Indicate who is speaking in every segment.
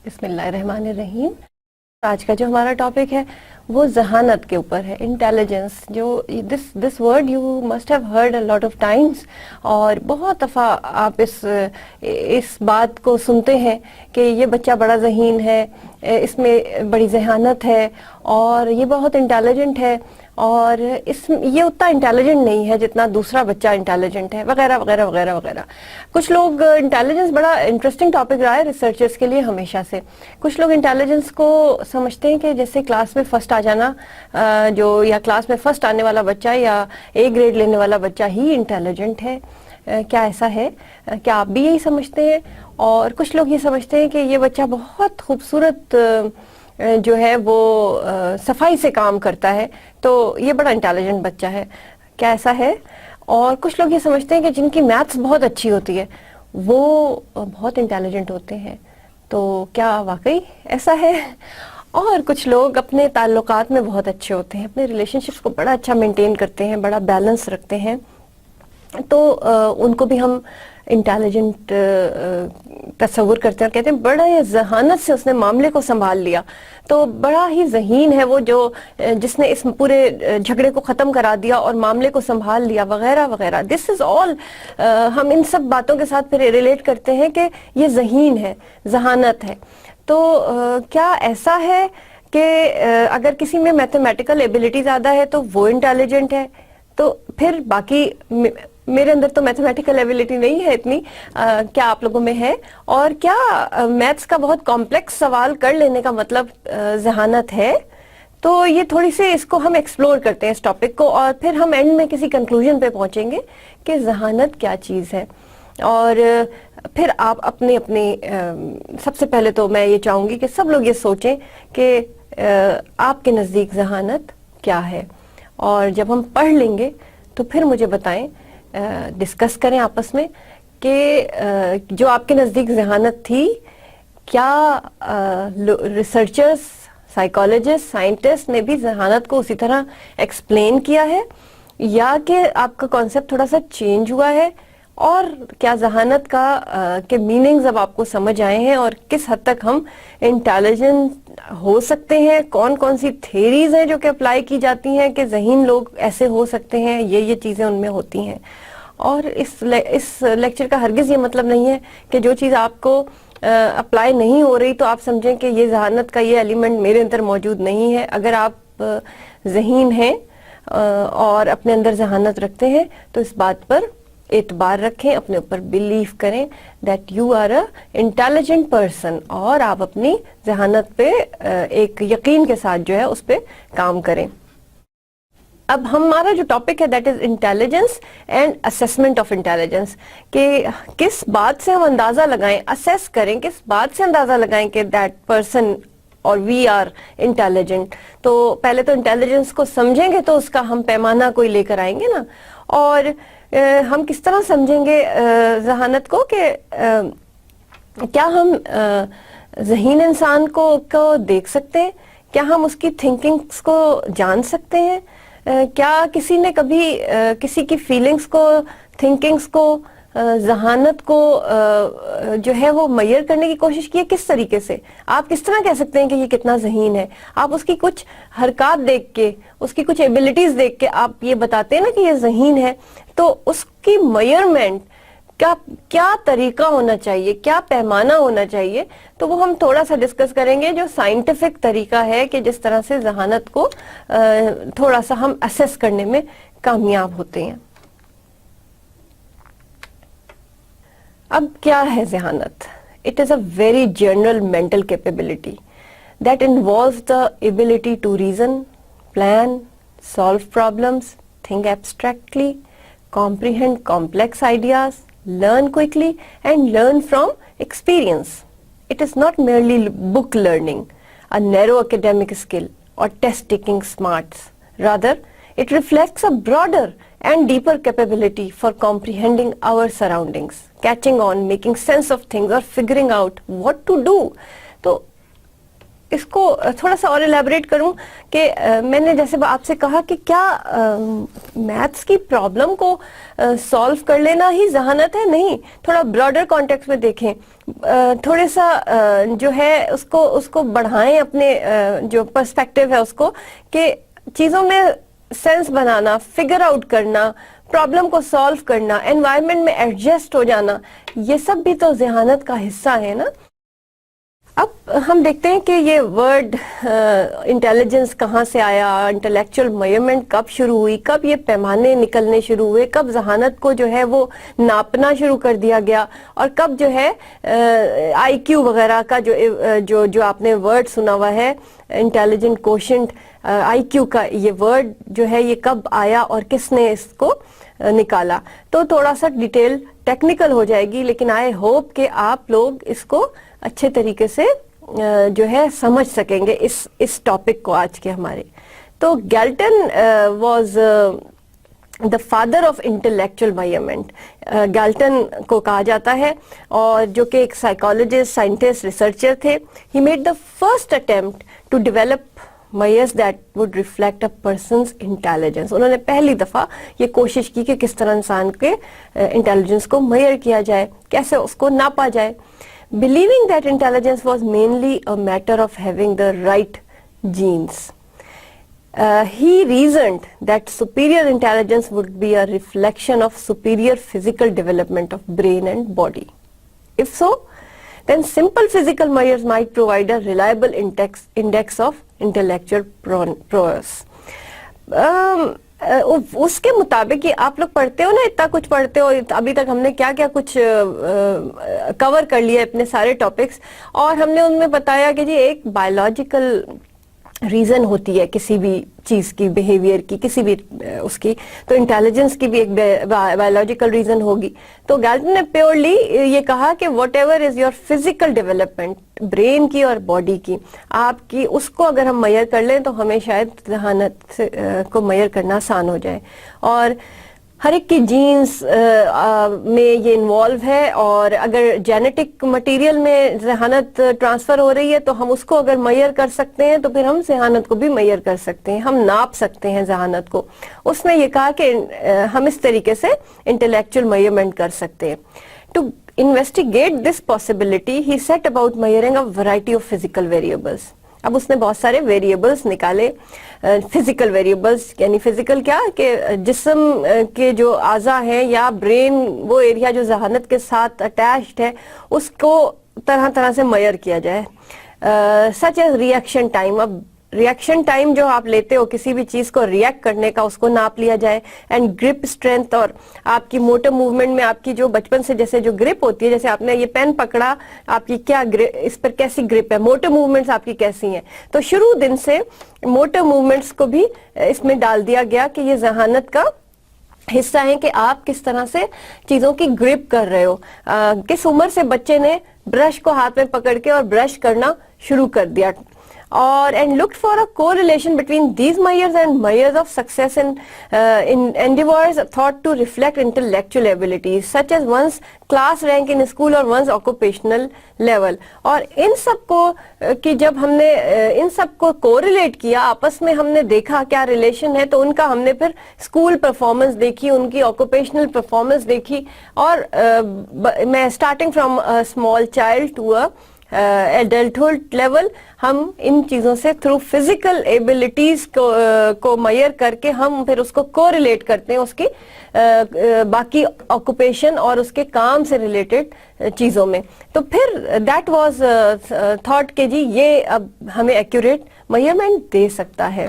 Speaker 1: بسم اللہ الرحمن الرحیم. آج کا جو ہمارا ٹاپک ہے وہ ذہانت کے اوپر ہے, انٹیلیجنس. جو this word you must have heard a lot of Times, اور بہت دفعہ آپ اس بات کو سنتے ہیں کہ یہ بچہ بڑا ذہین ہے, اس میں بڑی ذہانت ہے, اور یہ بہت انٹیلیجنٹ ہے, اور یہ اتنا انٹیلیجنٹ نہیں ہے جتنا دوسرا بچہ انٹیلیجنٹ ہے, وغیرہ وغیرہ وغیرہ وغیرہ. کچھ لوگ انٹیلیجنس بڑا انٹرسٹنگ ٹاپک رہا ہے ریسرچرز کے لیے ہمیشہ سے. کچھ لوگ انٹیلیجنس کو سمجھتے ہیں کہ جیسے کلاس میں فرسٹ آ جانا, یا کلاس میں فرسٹ آنے والا بچہ یا اے گریڈ لینے والا بچہ ہی انٹیلیجنٹ ہے. کیا ایسا ہے؟ کیا آپ بھی یہی سمجھتے ہیں؟ اور کچھ لوگ یہ سمجھتے ہیں کہ یہ بچہ بہت خوبصورت جو ہے وہ صفائی سے کام کرتا ہے تو یہ بڑا انٹیلیجنٹ بچہ ہے. کیا ایسا ہے؟ اور کچھ لوگ یہ سمجھتے ہیں کہ جن کی میتھس بہت اچھی ہوتی ہے وہ بہت انٹیلیجنٹ ہوتے ہیں. تو کیا واقعی ایسا ہے؟ اور کچھ لوگ اپنے تعلقات میں بہت اچھے ہوتے ہیں, اپنے ریلیشن شپس کو بڑا اچھا مینٹین کرتے ہیں, بڑا بیلنس رکھتے ہیں, تو ان کو بھی ہم انٹیلیجنٹ تصور کرتے ہیں اور کہتے ہیں بڑا ہی ذہانت سے اس نے معاملے کو سنبھال لیا, تو بڑا ہی ذہین ہے وہ جس نے اس پورے جھگڑے کو ختم کرا دیا اور معاملے کو سنبھال لیا, وغیرہ وغیرہ. دس از آل, ہم ان سب باتوں کے ساتھ پھر ریلیٹ کرتے ہیں کہ یہ ذہین ہے, ذہانت ہے. تو کیا ایسا ہے کہ اگر کسی میں میتھمیٹیکل ایبلٹی زیادہ ہے تو وہ انٹیلیجنٹ ہے, تو پھر باقی میرے اندر تو میتھمیٹیکل ایبلٹی نہیں ہے اتنی, کیا آپ لوگوں میں ہے؟ اور کیا میتھس کا بہت کمپلیکس سوال کر لینے کا مطلب ذہانت ہے؟ تو یہ تھوڑی سی اس کو ہم ایکسپلور کرتے ہیں اس ٹاپک کو, اور پھر ہم اینڈ میں کسی کنکلوژن پہ پہنچیں گے کہ ذہانت کیا چیز ہے. اور پھر آپ اپنے سب سے پہلے تو میں یہ چاہوں گی کہ سب لوگ یہ سوچیں کہ آپ کے نزدیک ذہانت کیا ہے, اور جب ہم پڑھ لیں گے تو پھر مجھے بتائیں, ڈسکس کریں آپس میں کہ جو آپ کے نزدیک ذہانت تھی, کیا ریسرچرز, سائیکالوجسٹ, سائنٹسٹ نے بھی ذہانت کو اسی طرح ایکسپلین کیا ہے, یا کہ آپ کا کانسیپٹ تھوڑا سا چینج ہوا ہے, اور کیا ذہانت کے میننگز اب آپ کو سمجھ آئے ہیں, اور کس حد تک ہم انٹیلیجنٹ ہو سکتے ہیں, کون کون سی تھیریز ہیں جو کہ اپلائی کی جاتی ہیں کہ ذہین لوگ ایسے ہو سکتے ہیں, یہ چیزیں ان میں ہوتی ہیں. اور اس لیکچر کا ہرگز یہ مطلب نہیں ہے کہ جو چیز آپ کو اپلائی نہیں ہو رہی تو آپ سمجھیں کہ یہ ذہانت کا یہ ایلیمنٹ میرے اندر موجود نہیں ہے. اگر آپ ذہین ہیں اور اپنے اندر ذہانت رکھتے ہیں تو اس بات پر اعتبار رکھیں, اپنے اوپر بلیو کریں that you are a intelligent person, اور آپ اپنی ذہانت پہ ایک یقین کے ساتھ جو ہے اس پہ کام کریں. اب ہمارا جو ٹاپک ہے that is intelligence and assessment of intelligence, کہ کس بات سے ہم اندازہ لگائیں, اسیس کریں, کس بات سے اندازہ لگائیں کہ دیٹ پرسن اور وی آر انٹیلیجنٹ. تو پہلے تو انٹیلیجنس کو سمجھیں گے تو اس کا ہم پیمانہ کوئی لے کر آئیں گے نا, اور ہم کس طرح سمجھیں گے ذہانت کو, کہ کیا ہم ذہین انسان کو دیکھ سکتے ہیں, کیا ہم اس کی تھنکنگز کو جان سکتے ہیں, کیا کسی نے کبھی کسی کی فیلنگز کو, تھنکنگز کو, ذہانت کو جو ہے وہ میئر کرنے کی کوشش کی ہے؟ کس طریقے سے آپ کس طرح کہہ سکتے ہیں کہ یہ کتنا ذہین ہے؟ آپ اس کی کچھ حرکات دیکھ کے, اس کی کچھ ایبلٹیز دیکھ کے آپ یہ بتاتے ہیں نا کہ یہ ذہین ہے, تو اس کی میئرمنٹ کیا طریقہ ہونا چاہیے, کیا پیمانہ ہونا چاہیے, تو وہ ہم تھوڑا سا ڈسکس کریں گے, جو سائنٹیفک طریقہ ہے کہ جس طرح سے ذہانت کو تھوڑا سا ہم اسیس کرنے میں کامیاب ہوتے ہیں. اب کیا ہے ذہانت؟ It is a very general mental capability that involves the ability to reason, plan, solve problems, think abstractly, comprehend complex ideas, learn quickly, and learn from experience. It is not merely book learning, a narrow academic skill, or test-taking smarts. Rather, it reflects a broader and deeper capability for comprehending our surroundings, catching on, making sense of things, or figuring out what to do. تو اس کو تھوڑا سا اور elaborate کروں کہ میں نے جیسے آپ سے کہا کہ کیا میتھس کی پرابلم کو سالو کر لینا ہی ذہانت ہے؟ نہیں، تھوڑا براڈر کانٹیکس میں دیکھیں، تھوڑے سا جو ہے اس کو بڑھائیں، اپنے جو پرسپیکٹیو ہے اس کو، کہ چیزوں میں سینس بنانا، فگر آؤٹ کرنا، پرابلم کو سالو کرنا، انوائرمنٹ میں ایڈجسٹ ہو جانا، یہ سب بھی تو ذہانت کا حصہ ہے نا. اب ہم دیکھتے ہیں کہ یہ ورڈ انٹیلیجنس کہاں سے آیا، انٹلیکچوئل میئرمنٹ کب شروع ہوئی، کب یہ پیمانے نکلنے شروع ہوئے، کب ذہانت کو جو ہے وہ ناپنا شروع کر دیا گیا، اور کب جو ہے آئی کیو وغیرہ کا جو آپ نے ورڈ سنا ہوا ہے، انٹیلیجنٹ کوشنٹ، آئی کیو کا یہ ورڈ جو ہے یہ کب آیا اور کس نے اس کو نکالا. تو تھوڑا سا ڈیٹیل ٹیکنیکل ہو جائے گی، لیکن آئی ہوپ کہ آپ لوگ اس کو اچھے طریقے سے جو ہے سمجھ سکیں گے اس ٹاپک کو آج کے ہمارے. تو Galton was the father of intellectual measurement. Galton کو کہا جاتا ہے، اور جو کہ ایک سائیکالوجسٹ، سائنٹسٹ، ریسرچر تھے. He made the first attempt to develop measures that would reflect a person's intelligence. انہوں نے پہلی دفعہ یہ کوشش کی کہ کس طرح انسان کے انٹیلیجنس کو میئر کیا جائے، کیسے اس کو ناپا جائے. Believing that intelligence was mainly a matter of having the right genes, he reasoned that superior intelligence would be a reflection of superior physical development of brain and body. If so, then simple physical measures might provide a reliable index of intellectual prowess. اس کے مطابق یہ آپ لوگ پڑھتے ہو نا، اتنا کچھ پڑھتے ہو، ابھی تک ہم نے کیا کیا کچھ کور کر لیا اپنے سارے ٹاپکس، اور ہم نے ان میں بتایا کہ جی ایک بایولوجیکل ریزن ہوتی ہے کسی بھی چیز کی، بیہیویئر کی، کسی بھی اس کی، تو انٹیلیجنس کی بھی ایک بایولوجیکل ریزن ہوگی. تو گیلٹن نے پیورلی یہ کہا کہ what ever is your physical development, brain کی اور باڈی کی، آپ کی اس کو اگر ہم میئر کر لیں تو ہمیں شاید ذہانت کو میئر کرنا آسان ہو جائے. اور ہر ایک کی جینز میں یہ انوالو ہے، اور اگر جینیٹک مٹیریل میں ذہانت ٹرانسفر ہو رہی ہے تو ہم اس کو اگر میئر کر سکتے ہیں تو پھر ہم ذہانت کو بھی میئر کر سکتے ہیں، ہم ناپ سکتے ہیں ذہانت کو. اس نے یہ کہا کہ ہم اس طریقے سے انٹلیکچوئل میئرمنٹ کر سکتے ہیں. To investigate this possibility, he set about measuring a variety of physical variables. اب اس نے بہت سارے ویریبلس نکالے، فزیکل ویریبلس، یعنی فزیکل کیا کہ جسم کے جو اعضاء ہیں یا برین، وہ ایریا جو ذہانت کے ساتھ اٹیچڈ ہے، اس کو طرح طرح سے میئر کیا جائے. Such as reaction time. اب ریئیکشن ٹائم جو آپ لیتے ہو کسی بھی چیز کو ریئیکٹ کرنے کا، اس کو ناپ لیا جائے. اینڈ گرپ اسٹرینتھ، اور آپ کی موٹر موومنٹ میں آپ کی جو بچپن سے جیسے جو گرپ ہوتی ہے، جیسے آپ نے یہ پین پکڑا، آپ کی کیا اس پر کیسی گرپ ہے، موٹر موومنٹس آپ کی کیسی ہیں. تو شروع دن سے موٹر موومنٹس کو بھی اس میں ڈال دیا گیا کہ یہ ذہانت کا حصہ ہے کہ آپ کس طرح سے چیزوں کی گرپ کر رہے ہو. کس عمر سے بچے نے برش کو ہاتھ میں پکڑ کے اور برش کرنا شروع کر دیا. اور and looked for a correlation between these measures and measures of success in endeavors thought to reflect intellectual abilities such as one's class rank in school or one's occupational level. اور ان سب کو کہ جب ہم نے ان سب کو کوریلیٹ کیا، آپس میں ہم نے دیکھا کیا ریلیشن ہے، تو ان کا ہم نے پھر اسکول پرفارمنس دیکھی، ان کی آکوپیشنل پرفارمنس دیکھی، اور میں starting from small child to adulthood level, ہم ان چیزوں سے تھرو فزیکل ایبلٹیز کو میئر کر کے ہم پھر اس کو کوریلیٹ کرتے ہیں اس کی باقی آکوپیشن اور اس کے کام سے ریلیٹڈ چیزوں میں. تو پھر دیٹ واز تھاٹ کہ جی یہ اب ہمیں ایکوریٹ میئرمنٹ دے سکتا ہے.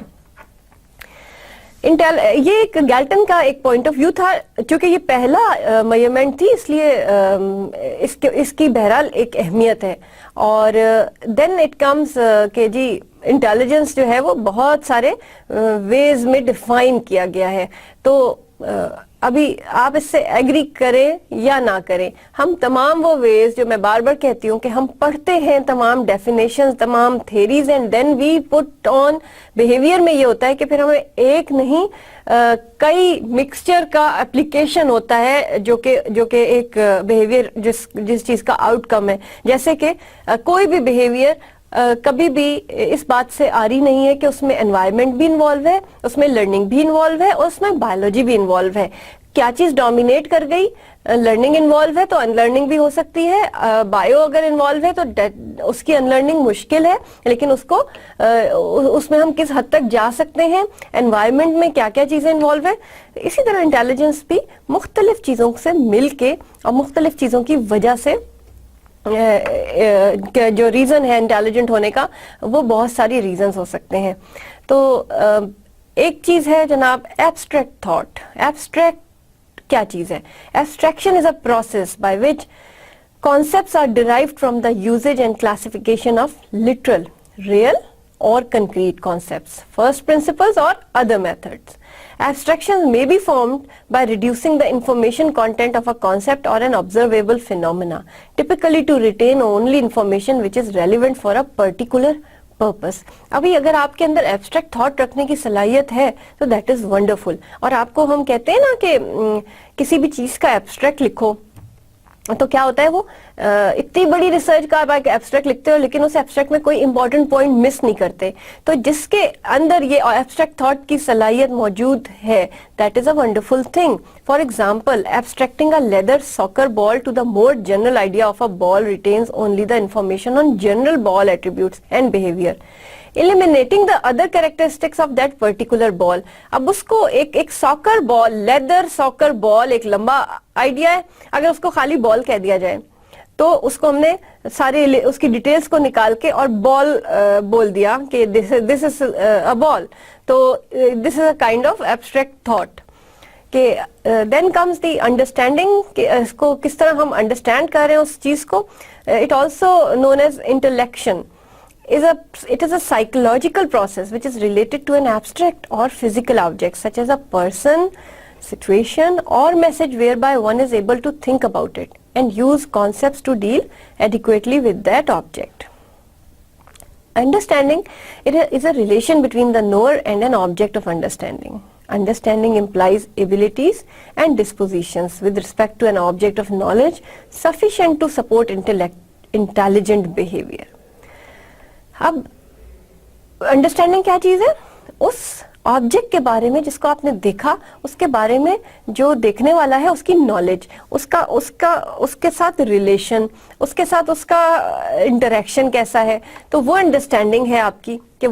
Speaker 1: یہ ایک گیلٹن کا ایک پوائنٹ آف ویو تھا، چونکہ یہ پہلا میئرمنٹ تھی، اس لیے اس کی بہرحال ایک اہمیت ہے. اور دین اٹ کمز کہ جی انٹیلیجنس جو ہے وہ بہت سارے ویز میں ڈیفائن کیا گیا ہے. تو ابھی آپ اس سے ایگری کریں یا نہ کریں، ہم تمام وہ ویز جو میں بار بار کہتی ہوں کہ ہم پڑھتے ہیں تمام ڈیفینیشنز، تمام theories, and then we put on behaviour میں یہ ہوتا ہے کہ پھر ہمیں ایک نہیں کئی مکسچر کا اپلیکیشن ہوتا ہے جو کہ ایک بیہیویئر جس چیز کا آؤٹ کم ہے. جیسے کہ کوئی بھی بیہیویئر کبھی بھی اس بات سے آری نہیں ہے کہ اس میں انوائرمنٹ بھی انوالو ہے, اس میں لرننگ بھی انوالو ہے, اور اس میں بایولوجی بھی انوالو ہے. کیا چیز ڈومینیٹ کر گئی, لرننگ انوالو ہے تو ان لرننگ بھی ہو سکتی ہے, بایو اگر انوالو ہے تو اس کی ان لرننگ مشکل ہے, لیکن اس میں ہم کس حد تک جا سکتے ہیں, انوائرمنٹ میں کیا کیا چیزیں انوالو ہے. اسی طرح انٹیلیجنس بھی مختلف چیزوں سے مل کے اور مختلف چیزوں کی وجہ سے جو ریزن ہے انٹیلیجنٹ ہونے کا, وہ بہت ساری ریزنز ہو سکتے ہیں. تو ایک چیز ہے جناب ایبسٹریکٹ تھاٹ. ایبسٹریکٹ کیا چیز ہے؟ Abstraction is a process by which concepts are derived from the usage and classification of literal, real or concrete concepts, first principles or other methods. Abstractions may be formed by reducing the information content of a concept or an observable phenomena, typically to retain only information which is relevant for a particular purpose. ابھی اگر آپ کے اندر abstract thought رکھنے کی صلاحیت ہے تو that is wonderful. اور آپ کو ہم کہتے ہیں نا کہ کسی بھی چیز کا ایبسٹریکٹ لکھو تو کیا ہوتا ہے, وہ اتنی بڑی ریسرچ کا آپ ایبسٹریکٹ لکھتے ہو لیکن اس ایبسٹریکٹ میں کوئی امپورٹنٹ پوائنٹ مس نہیں کرتے. تو جس کے اندر یہ ایبسٹریکٹ تھاٹ کی صلاحیت موجود ہے, that is a wonderful thing. For example, abstracting a leather soccer ball to the more general idea of a ball retains only the information on general ball attributes and behaviour, eliminating the other characteristics of that particular ball. اب اس کو ایک ساکر بال, leather soccer بال ایک لمبا idea ہے, اگر اس کو خالی بال کہہ دیا جائے تو اس کو ہم نے سارے اس کی ڈیٹیلز کو نکال کے اور بال بول دیا کہ this is a ball. تو this is a kind of abstract thought. کہ then comes the understanding, کہ اس کو کس طرح ہم انڈرسٹینڈ کر رہے ہیں اس چیز کو. It also known as intellection. It is a psychological process which is related to an abstract or physical object such as a person, situation or message whereby one is able to think about it and use concepts to deal adequately with that object. Understanding, it is a relation between the knower and an object of understanding. Understanding implies abilities and dispositions with respect to an object of knowledge sufficient to support intelligent behavior. اب understanding کیا چیز ہے؟ اس object کے بارے میں جس کو آپ نے دیکھا, اس کے بارے میں جو دیکھنے والا ہے اس کی نالج, اس کے ساتھ ریلیشن, اس کے ساتھ اس کا انٹریکشن کیسا ہے. تو وہ انڈرسٹینڈنگ ہے آپ کی کہ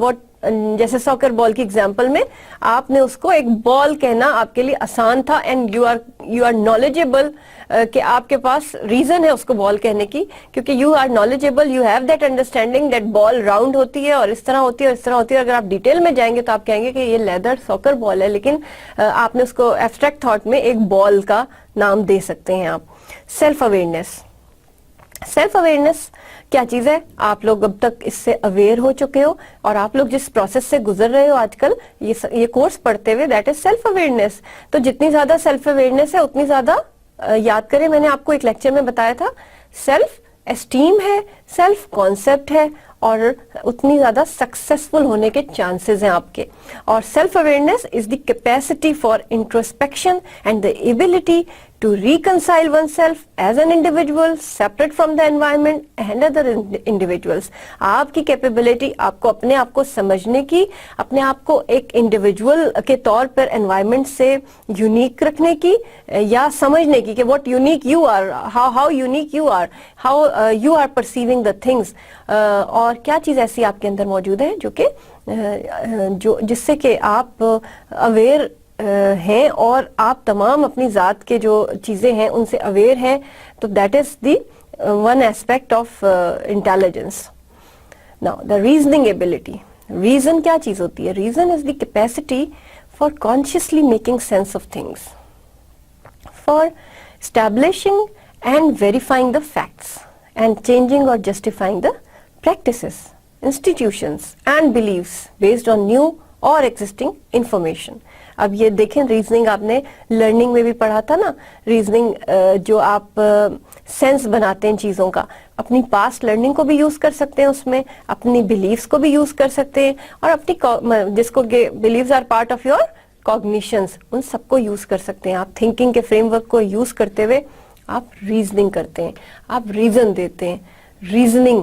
Speaker 1: جیسے ساکر بال کی ایگزامپل میں آپ نے اس کو ایک بال کہنا آپ کے لیے آسان تھا, اینڈ یو آر نالجیبل, کہ آپ کے پاس ریزن ہے اس کو بال کہنے کی, کیونکہ you are knowledgeable, you have that understanding that ball round ہوتی ہے اور اس طرح ہوتی ہے اور اس طرح ہوتی ہے. اگر آپ ڈیٹیل میں جائیں گے تو آپ کہیں گے کہ یہ لیدر ساکر بال ہے, لیکن آپ نے اس کو ایبسٹریکٹ تھاٹ میں ایک بال کا نام دے سکتے ہیں آپ. Self awareness. سیلف اویئرنیس کیا چیز ہے؟ آپ لوگ اب تک اس سے اویئر ہو چکے ہو, اور آپ لوگ جس پروسیس سے گزر رہے ہو آج کل یہ کورس پڑھتے ہوئے, دیٹ از سیلف اویئرنیس. تو جتنی زیادہ سیلف اویئرنیس ہے اتنی زیادہ یاد کریں, میں نے آپ کو ایک لیکچر میں بتایا تھا, سیلف اسٹیم ہے, سیلف کانسیپٹ ہے, اور اتنی زیادہ سکسیسفل ہونے کے چانسز ہیں آپ کے. اور self awareness is the capacity for introspection and the ability to reconcile oneself as an individual separate from the environment and other individuals. آپ کی کیپیبلٹی, آپ کو اپنے آپ کو سمجھنے کی, اپنے آپ کو ایک انڈیویجول کے طور پر انوائرمنٹ سے یونیک رکھنے کی یا سمجھنے کی کہ what unique you are, how unique you are, how you are perceiving the things. اور کیا چیز ایسی آپ کے اندر موجود ہے جو جس سے کہ آپ اویئر ہیں اور آپ تمام اپنی ذات کے جو چیزیں ہیں ان سے اویئر ہیں. تو that is the one aspect of intelligence. Now the reasoning ability. Reason کیا چیز ہوتی ہے؟ Reason is the capacity for consciously making sense of things, for establishing and verifying the facts and changing or justifying the practices, institutions and beliefs based on new or existing information. اب یہ دیکھیں, reasoning آپ نے learning میں بھی پڑھا تھا نا, ریزننگ جو آپ سینس بناتے ہیں چیزوں کا, اپنی پاسٹ لرننگ کو بھی یوز کر سکتے ہیں اس میں, اپنی بلیفس کو بھی یوز کر سکتے ہیں, اور اپنی جس کو beliefs are part of your cognitions, ان سب کو یوز کر سکتے ہیں آپ. تھنکنگ کے فریم ورک کو یوز کرتے ہوئے آپ ریزننگ کرتے ہیں, آپ ریزن دیتے ہیں. Reasoning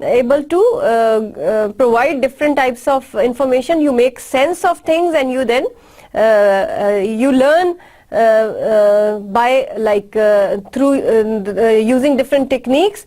Speaker 1: able to provide different types of information. You make sense of things and you then you learn by like through using different techniques.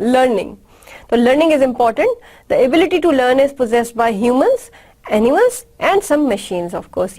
Speaker 1: learning. So learning is important. The ability to learn is possessed by humans, animals and some machines. Of course,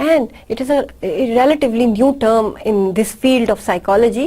Speaker 1: And it is a relatively new term in this field of psychology.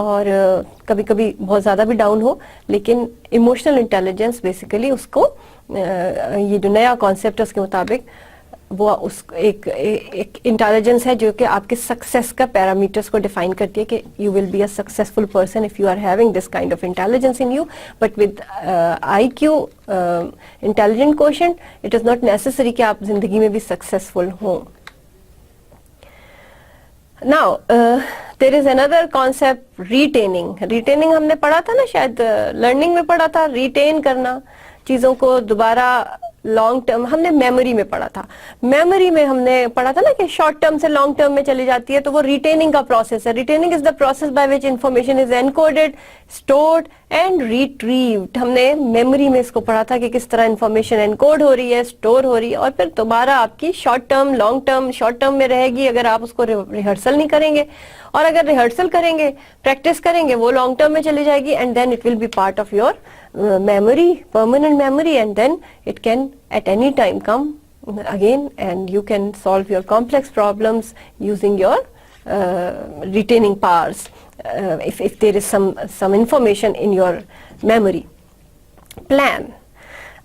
Speaker 1: اور کبھی کبھی بہت زیادہ بھی down ہو, لیکن emotional intelligence basically اس کو یہ جو نیا کانسیپٹ ہے اس کے مطابق وہ اس ایک انٹیلیجنس ہے جو کہ آپ کے سکسیس کا پیرامیٹرس کو ڈیفائن کرتی ہے کہ you will be a successful person if you are having this kind of intelligence in you, but with I Q intelligent quotient it is not necessary کہ آپ زندگی میں بھی سکسیسفل ہوں. Now, there is another concept, retaining. Retaining ہم نے پڑھا تھا نا, شاید لرننگ میں پڑھا تھا, ریٹین کرنا چیزوں کو دوبارہ لانگ ٹرم. ہم نے میموری میں پڑھا تھا, میموری میں ہم نے پڑھا تھا نا کہ شارٹ ٹرم سے لانگ ٹرم میں چلی جاتی ہے, تو وہ ریٹیننگ کا پروسیس ہے. Retaining is the process by which information is encoded, stored and retrieved. ہم نے میموری میں اس کو پڑھا تھا کہ کس طرح انفارمیشن انکوڈ ہو رہی ہے, اسٹور ہو رہی ہے, اور پھر دوبارہ آپ کی short term long term, short term میں رہے گی اگر آپ اس کو ریہرسل نہیں کریں گے, اور اگر ریہرسل کریں گے, پریکٹس کریں گے, وہ لانگ ٹرم میں چلی جائے گی, and then it will be part of your memory, permanent memory, and then it can at any time come again and you can solve your complex problems using your retaining powers if there is some information in your memory. Plan.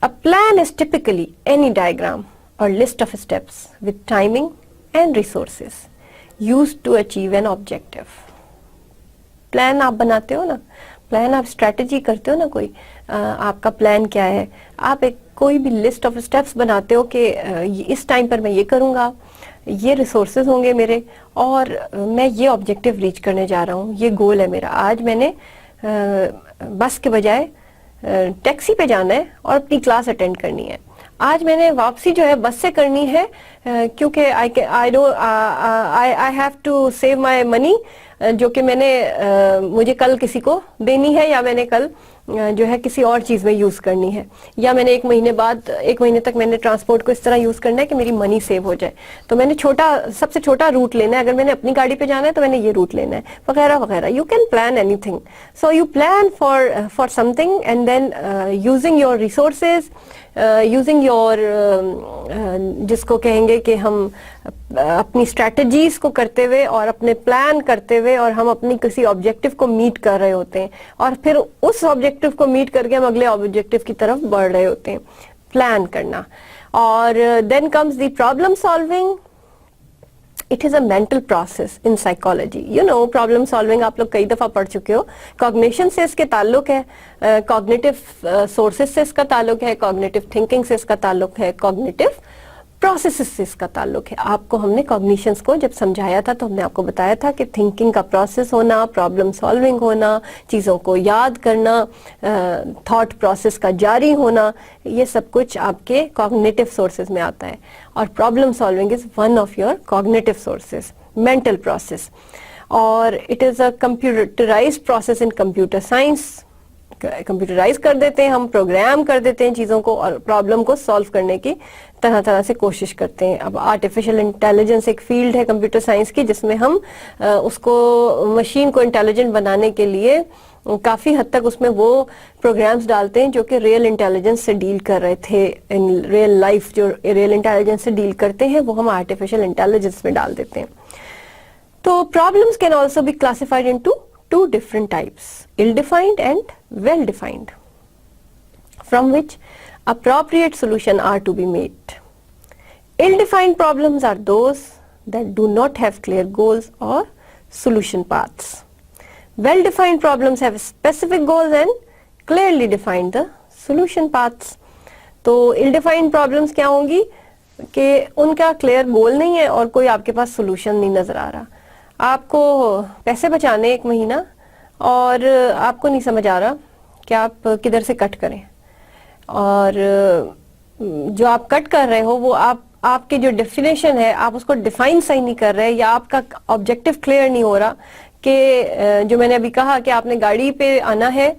Speaker 1: A plan is typically any diagram or list of steps with timing and resources used to achieve an objective. Plan آپ بناتے ہو نا, plan آپ strategy کرتے ہو نا, کوئی آپ کا plan کیا ہے, آپ ایک کوئی بھی لسٹ آف اسٹیپس بناتے ہو کہ اس ٹائم پر میں یہ کروں گا, یہ ریسورسز ہوں گے میرے, اور میں یہ آبجیکٹو ریچ کرنے جا رہا ہوں, یہ گول ہے میرا. آج میں نے بس کے بجائے ٹیکسی پہ جانا ہے اور اپنی کلاس اٹینڈ کرنی ہے. آج میں نے واپسی جو ہے بس سے کرنی ہے کیونکہ آئی ہیو ٹو سیو مائی منی, جو کہ میں نے مجھے کل کسی کو دینی ہے, یا میں نے کل جو ہے کسی اور چیز میں یوز کرنی ہے, یا میں نے ایک مہینے تک میں نے ٹرانسپورٹ کو اس طرح یوز کرنا ہے کہ میری منی سیو ہو جائے, تو میں نے سب سے چھوٹا روٹ لینا ہے. اگر میں نے اپنی گاڑی پہ جانا ہے تو میں نے یہ روٹ لینا ہے, وغیرہ وغیرہ. You can plan anything. So you plan for something and then using your resources, using your جس کو کہیں گے کہ ہم اپنی اسٹریٹجیز کو کرتے ہوئے اور اپنے پلان کرتے ہوئے, اور ہم اپنی کسی آبجیکٹو کو میٹ کر رہے ہوتے ہیں, اور پھر اس آبجیکٹو کو میٹ کر کے ہم اگلے آبجیکٹو کی طرف بڑھ رہے ہوتے ہیں. پلان کرنا. اور then comes the problem solving. It is a mental process in psychology. You know, problem solving آپ لوگ کئی دفعہ پڑھ چکے ہو. Cognition سے اس کے تعلق ہے, cognitive sources سے اس کا تعلق ہے, cognitive thinking سے اس کا تعلق ہے, cognitive processes سے اس کا تعلق ہے. آپ کو ہم نے cognitions کو جب سمجھایا تھا تو ہم نے آپ کو بتایا تھا کہ thinking کا process ہونا, problem solving ہونا, چیزوں کو یاد کرنا, thought process کا جاری ہونا, یہ سب کچھ آپ کے cognitive sources میں آتا ہے. اور problem solving is one of your cognitive sources, mental process. اور it is a computerized process in computer science. Computerize کر دیتے ہیں ہم, پروگرام کر دیتے ہیں چیزوں کو, اور پرابلم کو سالو کرنے کی طرح سے کوشش کرتے ہیں. اب آرٹیفیشل انٹیلیجنس ایک فیلڈ ہے کمپیوٹر سائنس کی, جس میں ہم اس کو مشین کو انٹیلیجنٹ بنانے کے لیے کافی حد تک اس میں وہ پروگرامز ڈالتے ہیں جو کہ ریئل انٹیلیجنس سے ڈیل کر رہے تھے ان ریئل لائف. جو ریئل انٹیلیجنس سے ڈیل کرتے ہیں وہ ہم آرٹیفیشل انٹیلیجنس میں ڈال دیتے ہیں. تو problems can also be classified into two different types, ill-defined and well-defined, from which appropriate solution are to be made. Ill-defined problems are those that do not have clear goals or solution paths. Well-defined problems have specific goals and clearly defined the solution paths. تو ill-defined problems کیا ہوں گی کہ ان کا clear goal نہیں ہے اور کوئی آپ کے پاس solution نہیں نظر آ رہا. آپ کو پیسے بچانے ایک مہینہ, اور آپ کو نہیں سمجھ آ رہا کہ آپ کدھر سے کٹ کریں, اور جو آپ کٹ کر رہے ہو وہ آپ کی جو ڈیفینیشن ہے آپ اس کو ڈیفائن صحیح نہیں کر رہے, یا آپ کا آبجیکٹو کلیئر نہیں ہو رہا کہ جو میں نے ابھی کہا کہ آپ نے گاڑی پہ آنا ہے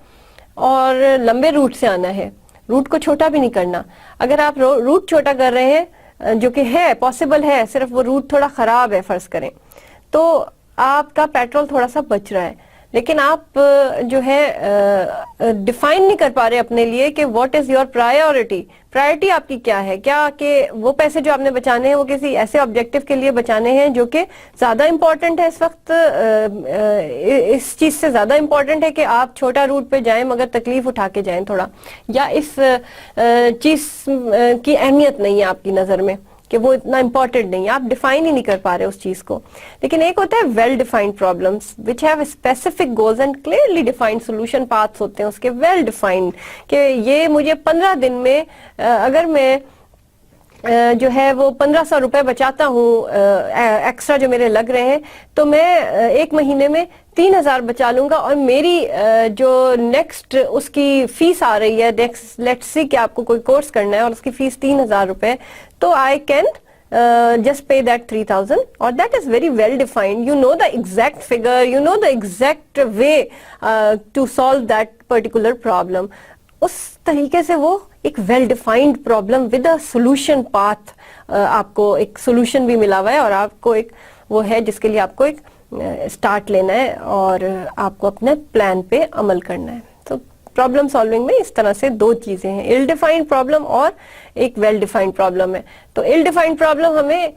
Speaker 1: اور لمبے روٹ سے آنا ہے, روٹ کو چھوٹا بھی نہیں کرنا. اگر آپ روٹ چھوٹا کر رہے ہیں جو کہ ہے پاسبل ہے, صرف وہ روٹ تھوڑا خراب ہے فرض کریں, تو آپ کا پیٹرول تھوڑا سا بچ رہا ہے. لیکن آپ جو ہے ڈیفائن نہیں کر پا رہے اپنے لیے کہ واٹ از یور پرائرٹی آپ کی کیا ہے. کیا کہ وہ پیسے جو آپ نے بچانے ہیں وہ کسی ایسے آبجیکٹو کے لیے بچانے ہیں جو کہ زیادہ امپورٹنٹ ہے اس وقت, اس چیز سے زیادہ امپورٹنٹ ہے کہ آپ چھوٹا روٹ پہ جائیں مگر تکلیف اٹھا کے جائیں تھوڑا, یا اس چیز کی اہمیت نہیں ہے آپ کی نظر میں کہ وہ اتنا امپورٹنٹ نہیں ہے, آپ ڈیفائن ہی نہیں کر پا رہے اس چیز کو. لیکن ایک ہوتا ہے well defined problems which have specific goals and clearly defined solution paths ہوتے ہیں اس کے, ویل ڈیفائنڈ کہ یہ مجھے 15 دن میں اگر میں جو ہے وہ 1500 روپے بچاتا ہوں ایکسٹرا جو میرے لگ رہے ہیں, تو میں ایک مہینے میں 3000 بچا لوں گا, اور میری جو نیکسٹ اس کی فیس آ رہی ہے, لیٹس سی کہ آپ کو کوئی کورس کرنا ہے اور اس کی فیس 3000 روپے, تو I can just pay that 3000, or that is very well defined. You know the exact figure, you know the exact way to solve that particular problem. اس طریقے سے وہ ایک well defined problem with a solution path, آپ کو ایک solution بھی ملا ہوا ہے اور آپ کو ایک وہ ہے جس کے لیے آپ کو ایک اسٹارٹ لینا ہے اور آپ کو اپنے پلان پہ عمل کرنا ہے. تو پرابلم سالونگ میں اس طرح سے دو چیزیں ہیں, ایل ڈیفائنڈ پرابلم اور ایک ویل ڈیفائنڈ پرابلم ہے. تو ایل ڈیفائنڈ پرابلم ہمیں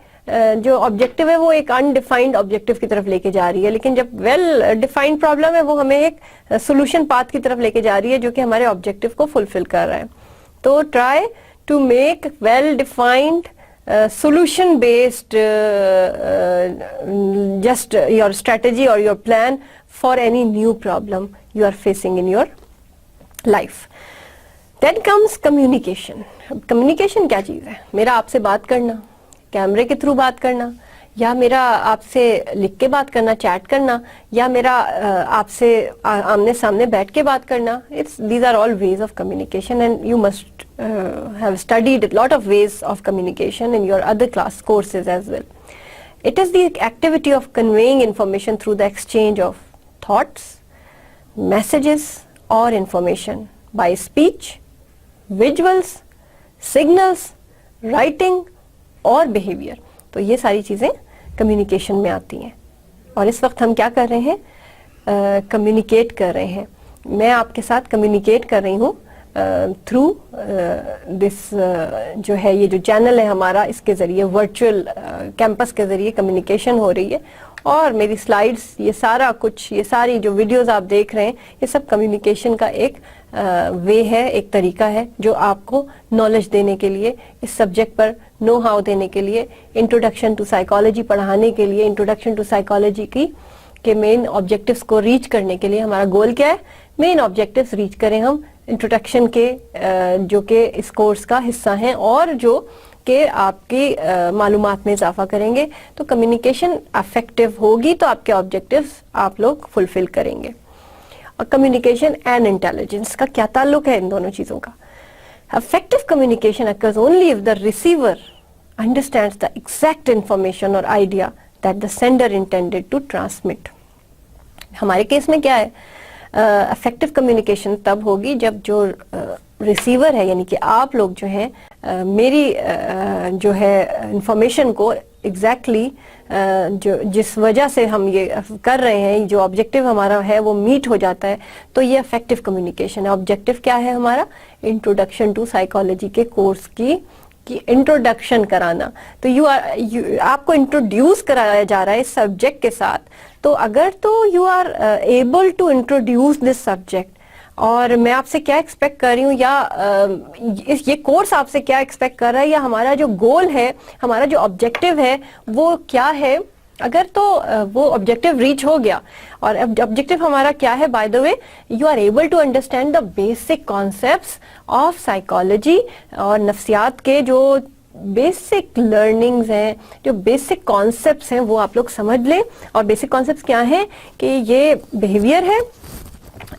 Speaker 1: جو آبجیکٹو ہے وہ ایک انڈیفائنڈ آبجیکٹو کی طرف لے کے جا رہی ہے, لیکن جب ویل ڈیفائنڈ پرابلم ہے وہ ہمیں ایک سولوشن پاتھ کی طرف لے کے جا رہی ہے جو کہ ہمارے آبجیکٹو کو فلفل کر رہا ہے. تو try to make well defined solution based just your strategy or your plan for any new problem you are facing in your life. Then comes communication. Communication کیا چیز ہے؟ میرا آپ سے بات کرنا, کیمرے کے تھرو بات کرنا, یا میرا آپ سے لکھ کے بات کرنا, چیٹ کرنا, یا میرا آپ سے آمنے سامنے بیٹھ کے بات کرنا. These are all ways of communication and you must have studied a lot of ways of communication in your other class courses as well. It is the activity of conveying information through the exchange of thoughts, messages or information by speech, visuals, signals, writing اور behavior. تو یہ ساری چیزیں communication میں آتی ہیں, اور اس وقت ہم کیا کر رہے ہیں؟ کمیونیکیٹ کر رہے ہیں. میں آپ کے ساتھ کمیونیکیٹ کر رہی ہوں تھرو دس جو ہے یہ جو چینل ہے ہمارا, اس کے ذریعے ورچوئل کیمپس کے ذریعے کمیونیکیشن ہو رہی ہے, اور میری سلائیڈز یہ سارا کچھ, یہ ساری جو ویڈیوز آپ دیکھ رہے ہیں یہ سب کمیونیکیشن کا ایک وے ہے, ایک طریقہ ہے جو آپ کو نالج دینے کے لیے, اس سبجیکٹ پر نو ہاؤ دینے کے لیے, انٹروڈکشن ٹو سائیکالوجی پڑھانے کے لیے, انٹروڈکشن ٹو سائیکالوجی کی کہ مین آبجیکٹیوز کو ریچ کرنے کے لیے ہمارا گول کیا ہے؟ مین آبجیکٹیوز ریچ کریں ہم انٹروڈکشن کے جو کہ اس کورس کا حصہ ہیں اور جو کہ آپ کی معلومات میں اضافہ کریں گے. تو کمیونیکیشن افیکٹو ہوگی تو آپ کے آبجیکٹیوز آپ لوگ فلفل کریں گے. اور کمیونیکیشن اینڈ انٹیلیجنس کا کیا تعلق ہے ان دونوں چیزوں کا؟ Effective communication occurs only if the receiver understands the exact information or idea that the sender intended to transmit. ہمارے کیس میں کیا ہے؟ افیکٹو کمیونیکیشن تب ہوگی جب جو ریسیور ہے یعنی کہ آپ لوگ جو ہیں میری جو ہے انفارمیشن کو ایگزیکٹلی جو جس وجہ سے ہم یہ کر رہے ہیں, جو آبجیکٹیو ہمارا ہے وہ میٹ ہو جاتا ہے, تو یہ افیکٹو کمیونیکیشن ہے. آبجیکٹیو کیا ہے ہمارا؟ انٹروڈکشن ٹو سائیکالوجی کے کورس کی انٹروڈکشن کرانا. تو آپ کو انٹروڈیوس کرایا جا رہا ہے اس سبجیکٹ کے ساتھ. تو اگر تو you are able to introduce this subject, اور میں آپ سے کیا ایکسپیکٹ کر رہی ہوں, یا یہ کورس آپ سے کیا ایکسپیکٹ کر رہا ہے, یا ہمارا جو گول ہے, ہمارا جو آبجیکٹیو ہے وہ کیا ہے, اگر تو وہ آبجیکٹیو ریچ ہو گیا, اور آبجیکٹیو ہمارا کیا ہے, by the way you are able to understand the basic concepts of psychology, اور نفسیات کے جو بیسک لرننگز ہیں, جو بیسک کانسیپٹس ہیں وہ آپ لوگ سمجھ لیں. اور بیسک کانسیپٹس کیا ہیں کہ یہ بیہیویئر ہے,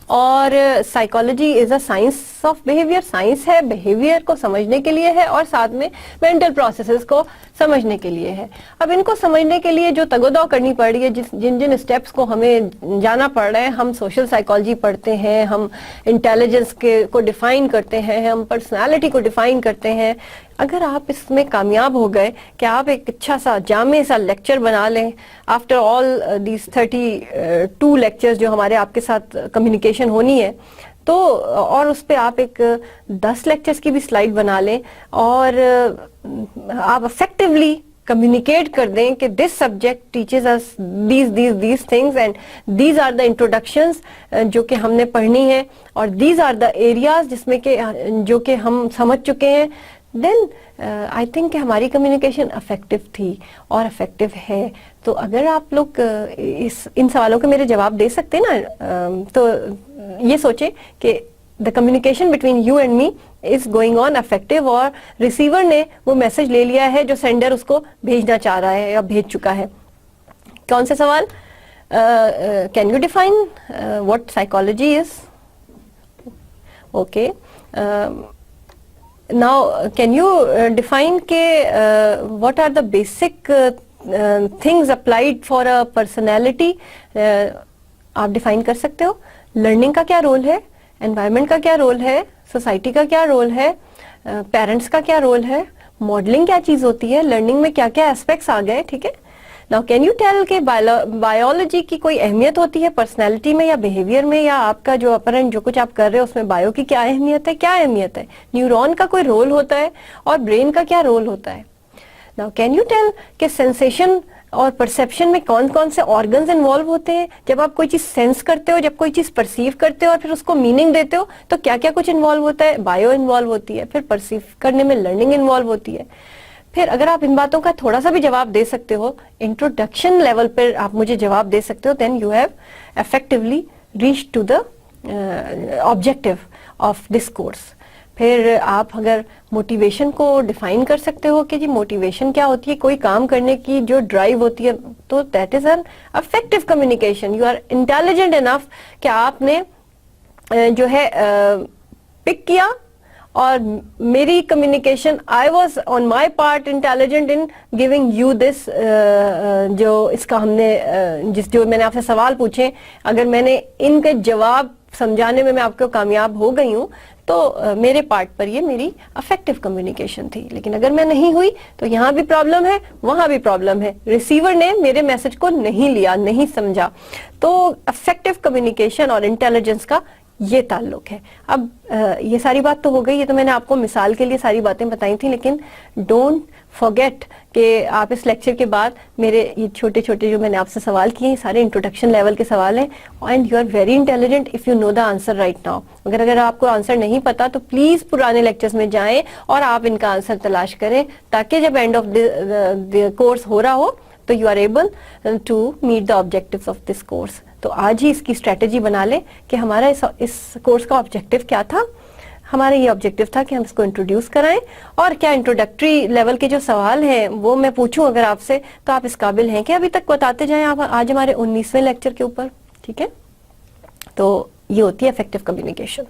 Speaker 1: اور psychology is a science of behaviour, science ہے بیہیویئر کو سمجھنے کے لیے ہے, اور ساتھ میں مینٹل پروسیسز کو سمجھنے کے لیے ہے. اب ان کو سمجھنے کے لیے جو تگ و دو کرنی پڑ رہی ہے, جن جن اسٹیپس کو ہمیں جانا پڑ رہا ہے, ہم سوشل سائیکالوجی پڑھتے ہیں, ہم انٹیلیجنس کو ڈیفائن کرتے ہیں, ہم پرسنالٹی کو ڈیفائن کرتے ہیں, اگر آپ اس میں کامیاب ہو گئے کہ آپ ایک اچھا سا جامع سا لیکچر بنا لیں آفٹر آل دیز 32 لیکچرز جو ہمارے آپ کے ساتھ کمیونیکیشن ہونی ہے, تو اور اس پہ آپ ایک 10 لیکچرز کی بھی سلائیڈ بنا لیں اور آپ افیکٹولی کمیونیکیٹ کر دیں کہ this subject teaches us these things and these are the introductions جو کہ ہم نے پڑھنی ہے, اور دیز آر دا ایریاز جس میں کہ جو کہ ہم سمجھ چکے ہیں, دین آئی تھنک کہ ہماری کمیونیکیشن افیکٹو تھی اور افیکٹو ہے. تو اگر آپ لوگ ان سوالوں کے میرے جواب دے سکتے ہیں نا, تو یہ سوچیں کہ the communication between you and me is going on effective, اور ریسیور نے وہ میسج لے لیا ہے جو سینڈر اس کو بھیجنا چاہ رہا ہے یا بھیج چکا ہے. کون سے سوال؟ can you define what psychology is? Okay. Now can you define کہ what are the basic things applied for a personality? آپ ڈیفائن کر سکتے ہو. لرننگ کا کیا رول ہے, انوائرمنٹ کا کیا رول ہے, سوسائٹی کا کیا رول ہے, پیرنٹس کا کیا رول ہے, ماڈلنگ کیا چیز ہوتی ہے, لرننگ میں کیا کیا ایسپیکٹس آ گئے, ٹھیک ہے. ناؤ کین یو ٹیل کہ بایولوجی کی کوئی اہمیت ہوتی ہے پرسنالٹی میں یا بیہیویئر میں, یا آپ کا جو اپرنٹ جو کچھ آپ کر رہے ہو اس میں بایو کی کیا اہمیت ہے, کیا اہمیت ہے, نیورون کا کوئی رول ہوتا ہے اور برین کا کیا رول ہوتا ہے. ناؤ کین یو ٹیل کہ سینسیشن اور پرسیپشن میں کون کون سے آرگنز انوالو ہوتے ہیں. جب آپ کوئی چیز سینس کرتے ہو, جب کوئی چیز پرسیو کرتے ہو اور پھر اس کو میننگ دیتے ہو, تو کیا کیا کچھ انوالو ہوتا ہے. بایو انوالو ہوتی ہے, پھر پرسیو کرنے میں لرننگ انوالو ہوتی ہے. پھر اگر آپ ان باتوں کا تھوڑا سا بھی جواب دے سکتے ہو, انٹروڈکشن لیول پر آپ مجھے جواب دے سکتے ہو, then you have effectively reach to the objective of this course. پھر آپ اگر موٹیویشن کو ڈیفائن کر سکتے ہو کہ جی موٹیویشن کیا ہوتی ہے, کوئی کام کرنے کی جو ڈرائیو ہوتی ہے, تو that is an effective communication. You are intelligent enough کہ آپ نے جو ہے پک کیا, اور میری communication I was on my part intelligent in giving you this, جو اس کا ہم نے جو میں نے آپ سے سوال پوچھے, اگر میں نے ان کے جواب سمجھانے میں آپ کو کامیاب ہو گئی ہوں, تو میرے پارٹ پر یہ میری افیکٹو کمیونیکیشن تھی. لیکن اگر میں نہیں ہوئی تو یہاں بھی پرابلم ہے, وہاں بھی پرابلم ہے, ریسیور نے میرے میسج کو نہیں لیا, نہیں سمجھا. تو افیکٹو کمیونیکیشن اور انٹیلیجنس کا یہ تعلق ہے. اب یہ ساری بات تو ہو گئی, یہ تو میں نے آپ کو مثال کے لیے ساری باتیں بتائی تھیں, لیکن ڈونٹ فارگیٹ کہ آپ اس لیکچر کے بعد میرے یہ چھوٹے چھوٹے جو میں نے آپ سے سوال کیے ہیں سارے انٹروڈکشن لیول کے سوال ہیں, and you are very intelligent if you know the answer right now. اگر آپ کو آنسر نہیں پتا تو پلیز پرانے لیکچرز میں جائیں اور آپ ان کا آنسر تلاش کریں, تاکہ جب اینڈ آف دی کورس ہو رہا ہو تو you are able to meet the objectives of this course. تو آج ہی اس کی اسٹریٹجی بنا لیں کہ ہمارا اس کورس کا آبجیکٹو کیا تھا. ہمارا یہ آبجیکٹو تھا کہ ہم اس کو انٹروڈیوس کرائیں, اور کیا انٹروڈکٹری لیول کے جو سوال ہیں وہ میں پوچھوں اگر آپ سے, تو آپ اس قابل ہیں کہ ابھی تک بتاتے جائیں. آپ آج ہمارے 19ویں لیکچر کے اوپر, ٹھیک ہے. تو یہ ہوتی ہے effective communication.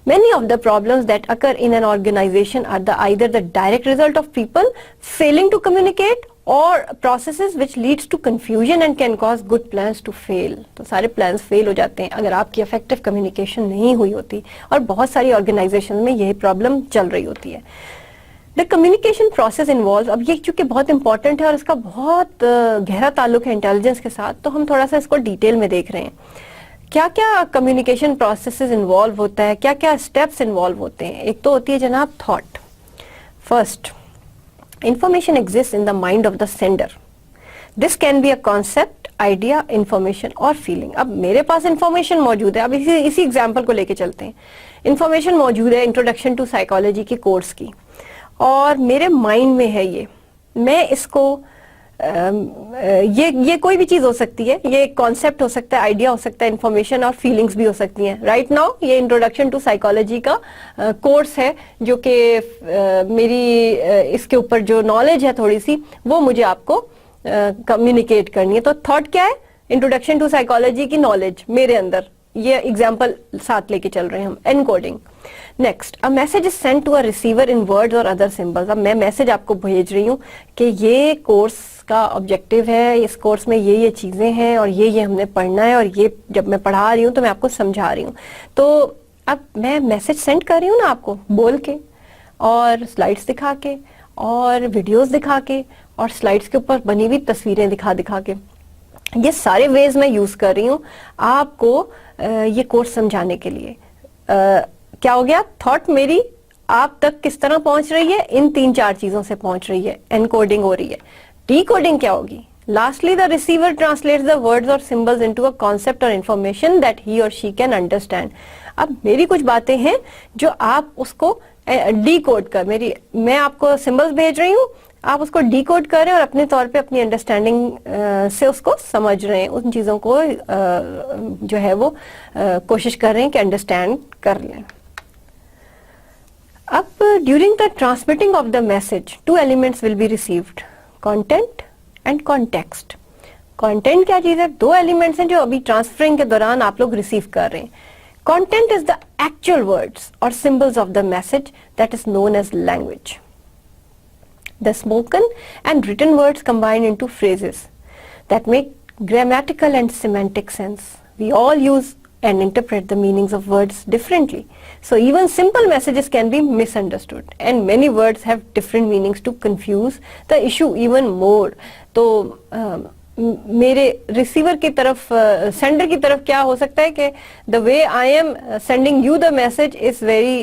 Speaker 1: Many of the problems that occur in an organization are either the direct result of people failing to communicate or processes which leads to confusion and can cause good plans to fail. تو سارے plans fail ہو جاتے ہیں اگر آپ کی effective communication نہیں ہوئی ہوتی, اور بہت ساری organizations میں یہی problem چل رہی ہوتی ہے. The communication process involves, اب یہ چونکہ بہت امپورٹنٹ ہے اور اس کا بہت گہرا تعلق ہے انٹیلیجنس کے ساتھ, تو ہم تھوڑا سا اس کو ڈیٹیل میں دیکھ رہے ہیں. کیا کیا کمیونیکیشن پروسیسز انوالو ہوتا ہے, کیا کیا اسٹیپس انوالو ہوتے ہیں. ایک تو ہوتی ہے جناب thought. First, information exist in the mind of the sender. This can be a concept, idea, information اور فیلنگ. اب میرے پاس انفارمیشن موجود ہے, اب اسی ایگزامپل کو لے کے چلتے ہیں. انفارمیشن موجود ہے انٹروڈکشن ٹو سائیکالوجی کے کورس کی, اور میرے مائنڈ میں ہے یہ, میں اس کو یہ کوئی بھی چیز ہو سکتی ہے, یہ کانسیپٹ ہو سکتا ہے, آئیڈیا ہو سکتا ہے, انفارمیشن اور فیلنگز بھی ہو سکتی ہیں. رائٹ ناؤ یہ انٹروڈکشن ٹو سائیکالوجی کا کورس ہے, جو کہ میری اس کے اوپر جو نالج ہے تھوڑی سی, وہ مجھے آپ کو کمیونیکیٹ کرنی ہے. تو تھاٹ کیا ہے, انٹروڈکشن ٹو سائیکالوجی کی نالج میرے اندر, یہ ایگزامپل ساتھ لے کے چل رہے ہیں ہم. Encoding. Next, a message is sent to a receiver in words or other symbols. اب میں میسج آپ کو بھیج رہی ہوں کہ یہ کورس کا آبجیکٹیو ہے, اس کورس میں یہ چیزیں ہیں اور یہ ہم نے پڑھنا ہے, اور یہ جب میں پڑھا رہی ہوں تو میں آپ کو سمجھا رہی ہوں. تو اب میں میسج سینڈ کر رہی ہوں نا آپ کو بول کے, اور سلائڈس دکھا کے اور ویڈیوز دکھا کے اور سلائڈس کے اوپر بنی ہوئی تصویریں دکھا کے. یہ سارے ویز میں یوز کر رہی ہوں آپ کو یہ کورس سمجھانے کے لیے. کیا ہو گیا؟ تھاٹ میری آپ تک کس طرح پہنچ رہی ہے؟ ان 3-4 چیزوں سے پہنچ رہی ہے. انکوڈنگ ہو رہی ہے. ڈی کوڈنگ کیا ہوگی؟ Lastly, the receiver translates the words or symbols into a concept or information that he or she can understand. اب میری کچھ باتیں ہیں جو آپ اس کو ڈی کوڈ کر, میں آپ کو سمبلز بھیج رہی ہوں, آپ اس کو ڈی کوڈ کر رہے ہیں اور اپنے طور پہ اپنی انڈرسٹینڈنگ سے اس کو سمجھ رہے ہیں, ان چیزوں کو جو ہے وہ کوشش کر رہے ہیں کہ انڈرسٹینڈ کر لیں. اب during the transmitting of the message 2 elements will be received, content and context. Content کیا چیز ہے؟ 2 ایلیمنٹس ہیں جو ابھی ٹرانسفرنگ کے دوران آپ لوگ ریسیو کر رہے ہیں. Content is the actual words or symbols of the message that is known as language. The spoken and written words combined into phrases that make grammatical and semantic sense. We all use and interpret the meanings of words differently. So even simple messages can be misunderstood and many words have different meanings to confuse the issue even more. تو میرے receiver کی طرف, sender کی طرف کیا ہو سکتا ہے کہ the way I am sending you the message is very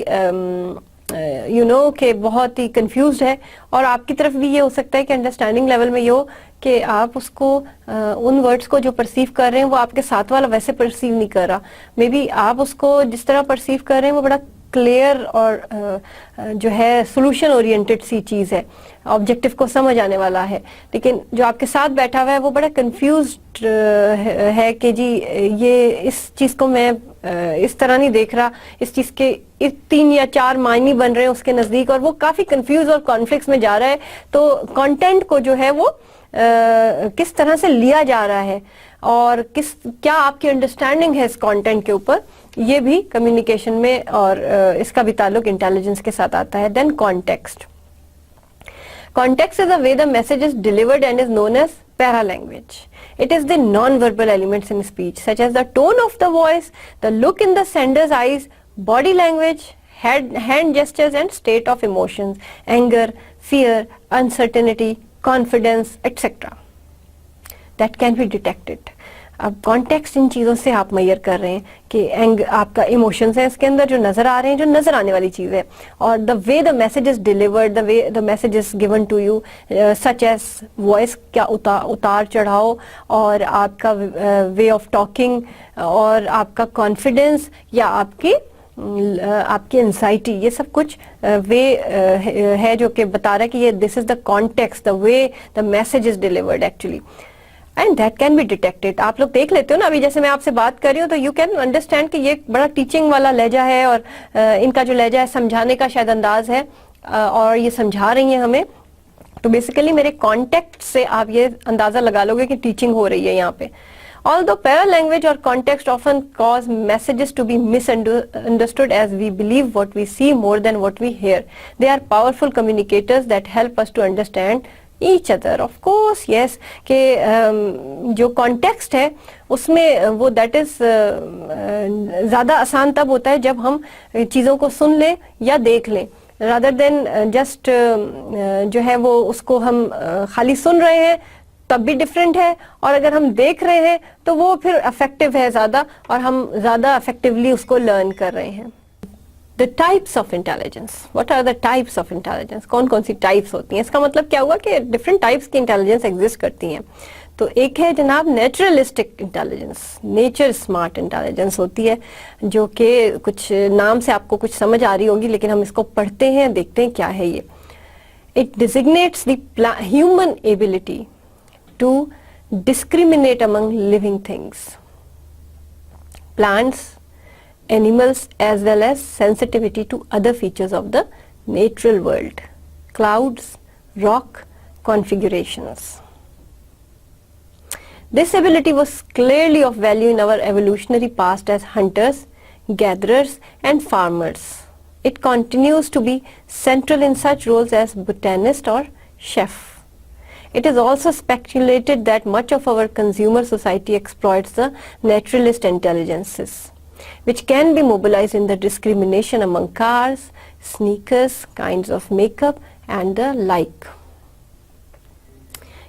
Speaker 1: کہ بہت ہی کنفیوزڈ ہے, اور آپ کی طرف بھی یہ ہو سکتا ہے کہ انڈرسٹینڈنگ لیول میں یہ ہو کہ آپ اس کو ان ورڈز کو جو پرسیو کر رہے ہیں وہ آپ کے ساتھ والا ویسے پرسیو نہیں کر رہا. مے بی آپ اس کو جس طرح پرسیو کر رہے ہیں وہ بڑا کلیئر اور جو ہے سولوشن اورینٹڈ سی چیز ہے, آبجیکٹو کو سمجھ آنے والا ہے, لیکن جو آپ کے ساتھ بیٹھا ہوا ہے وہ بڑا کنفیوزڈ ہے کہ جی یہ اس چیز کو میں اس طرح نہیں دیکھ رہا, اس چیز کے 3 یا 4 معنی بن رہے ہیں اس کے نزدیک, اور وہ کافی کنفیوز اور کانفلکٹس میں جا رہا ہے. تو کانٹینٹ کو جو ہے وہ کس طرح سے لیا جا رہا ہے اور کیا آپ کی انڈرسٹینڈنگ ہے اس کانٹینٹ کے اوپر, یہ بھی کمیونیکیشن میں اور اس کا بھی تعلق انٹیلیجنس کے ساتھ آتا ہے. دین context. Context is the way the message is delivered and is known as paralanguage. It is the non-verbal elements in speech such as the tone of the voice, the look in the sender's eyes, body language, hand gestures and state of emotions, anger, fear, uncertainty, confidence, etc. That can be detected. اب context in چیزوں سے آپ mayor کر رہے ہیں کہ آپ کا ایموشنز ہیں اس کے اندر جو نظر آ رہے ہیں, جو نظر آنے والی چیز ہے, اور the way the message is delivered, the way the message is given to you, such as voice کیا اتار چڑھاؤ, اور آپ کا وے آف ٹاکنگ, اور آپ کا کانفیڈینس یا آپ کی انزائٹی, یہ سب کچھ وے ہے جو کہ بتا رہا ہے کہ یہ this is the context, the way the message is delivered actually. And that can be detected. آپ لوگ دیکھ لیتے ہو نا, ابھی جیسے میں آپ سے بات کر رہی ہوں تو یو کین انڈرسٹینڈ کہ یہ بڑا ٹیچنگ والا لہجہ ہے, اور ان کا جو لہجہ ہے سمجھانے کا شاید انداز ہے, اور یہ سمجھا رہی ہیں ہمیں. تو بیسیکلی میرے کانٹیکٹ سے آپ یہ اندازہ لگا لو گے کہ ٹیچنگ ہو رہی ہے یہاں پہ. Although paralanguage or context often cause messages to be misunderstood as we believe what we see more than what we hear, they are powerful communicators that help us to understand each other. Of course, yes, کہ جو context ہے اس میں وہ that is زیادہ آسان تب ہوتا ہے جب ہم چیزوں کو سن لیں یا دیکھ لیں, rather than just جو ہے وہ اس کو ہم خالی سن رہے ہیں تب بھی ڈفرینٹ ہے, اور اگر ہم دیکھ رہے ہیں تو وہ پھر افیکٹو ہے زیادہ, اور ہم زیادہ افیکٹولی اس کو لرن کر رہے ہیں. The types of intelligence. What are the types of intelligence? کون کون سی ٹائپس ہوتی ہیں؟ اس کا مطلب کیا ہوا کہ ڈفرینٹ ٹائپس کی انٹیلیجنس ایگزسٹ کرتی ہیں. تو ایک ہے جناب naturalistic intelligence, nature smart intelligence ہوتی ہے, جو کہ کچھ نام سے آپ کو کچھ سمجھ آ رہی ہوگی, لیکن ہم اس کو پڑھتے ہیں, دیکھتے ہیں کیا ہے یہ. It designates the human ability to discriminate among living things, plants, animals, as well as sensitivity to other features of the natural world, clouds, rock, configurations. This ability was clearly of value in our evolutionary past as hunters, gatherers, and farmers. It continues to be central in such roles as botanist or chef. It is also speculated that much of our consumer society exploits the naturalist intelligences, which can be mobilized in the discrimination among cars, sneakers, kinds of makeup and the like.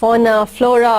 Speaker 1: fauna, flora,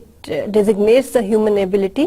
Speaker 1: it designates the human ability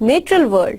Speaker 1: natural world.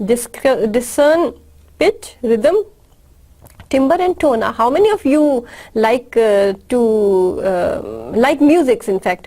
Speaker 1: discern pitch, rhythm, timbre and tone. How many of you like like music in fact?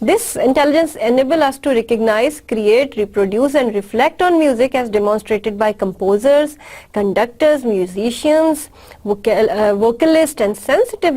Speaker 1: This intelligence enables us to recognize, create, reproduce and reflect on music as demonstrated by composers, conductors, musicians, vocalists and sensitive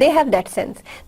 Speaker 1: they have that sense,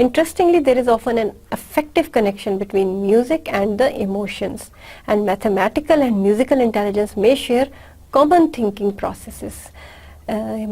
Speaker 1: Interestingly, there is often an affective connection between music and the emotions, and mathematical and musical intelligence may share common thinking processes.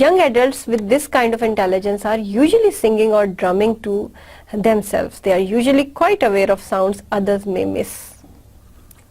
Speaker 1: Young adults with this kind of intelligence are usually singing or drumming to themselves. They are usually quite aware of sounds others may miss.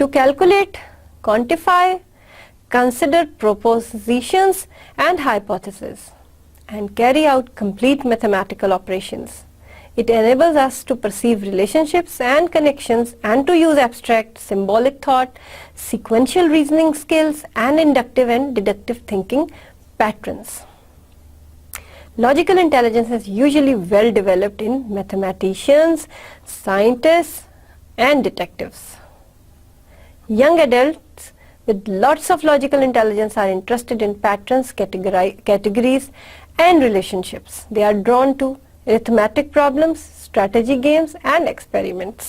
Speaker 1: to calculate, quantify, consider propositions and hypotheses, and carry out complete mathematical operations. It enables us to perceive relationships and connections and to use abstract, symbolic thought, sequential reasoning skills, and inductive and deductive thinking patterns. Logical intelligence is usually well developed in mathematicians, scientists, and detectives. Young adults with lots of logical intelligence are interested in patterns, categories and relationships. They are drawn to arithmetic problems, strategy games and experiments.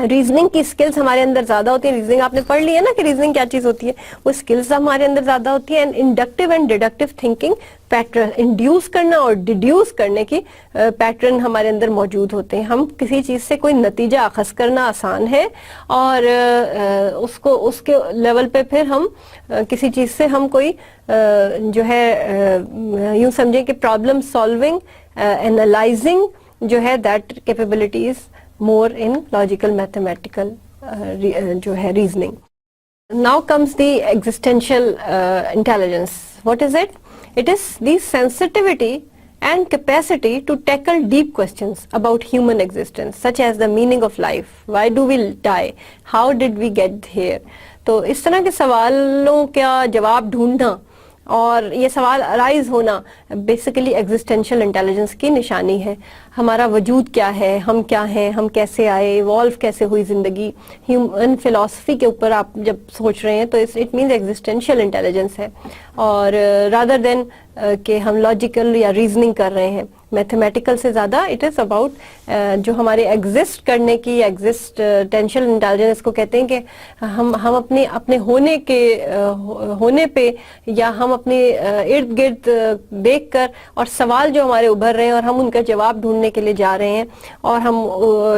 Speaker 1: Reasoning کی skills ہمارے اندر زیادہ ہوتی ہیں. Reasoning آپ نے پڑھ لی ہے نا کہ ریزننگ کیا چیز ہوتی ہے, وہ اسکلس ہمارے اندر زیادہ ہوتی ہیں. And inductive and deductive thinking pattern, induce کرنا اور ڈیڈیوس کرنے کی پیٹرن ہمارے اندر موجود ہوتے ہیں. ہم کسی چیز سے کوئی نتیجہ اخذ کرنا آسان ہے, اور اس کے لیول پہ پھر ہم کسی چیز سے ہم کوئی جو ہے یوں سمجھیں کہ پرابلم سالونگ, اینالائزنگ جو ہے that capabilities more in logical mathematical جو ہے reasoning. Now comes the existential intelligence. What is it? It is the sensitivity and capacity to tackle deep questions about human existence, such as the meaning of life, why do we die, how did we get here. تو اس طرح کے سوالوں کا جواب ڈھونڈنا اور یہ سوال ارائز ہونا بیسیکلی ایگزسٹینشیل انٹیلیجنس کی نشانی ہے. ہمارا وجود کیا ہے, ہم کیا ہیں, ہم کیسے آئے, ایوالو کیسے ہوئی زندگی. ہیومن فلاسفی کے اوپر آپ جب سوچ رہے ہیں تو اٹ مینز ایگزسٹینشیل انٹیلیجنس ہے, اور رادر دین کہ ہم لاجیکل یا ریزننگ کر رہے ہیں میتھمیٹیکل سے زیادہ اٹ از اباؤٹ جو ہمارے ایگزسٹ کرنے کی, ایگزسٹینشیل انٹیلیجنس کو کہتے ہیں کہ ہم اپنے ہونے پہ یا ہم اپنے ارد گرد دیکھ کر اور سوال جو ہمارے ابھر رہے ہیں اور ہم ان کا جواب ڈھونڈنے کے لیے جا رہے ہیں, اور ہم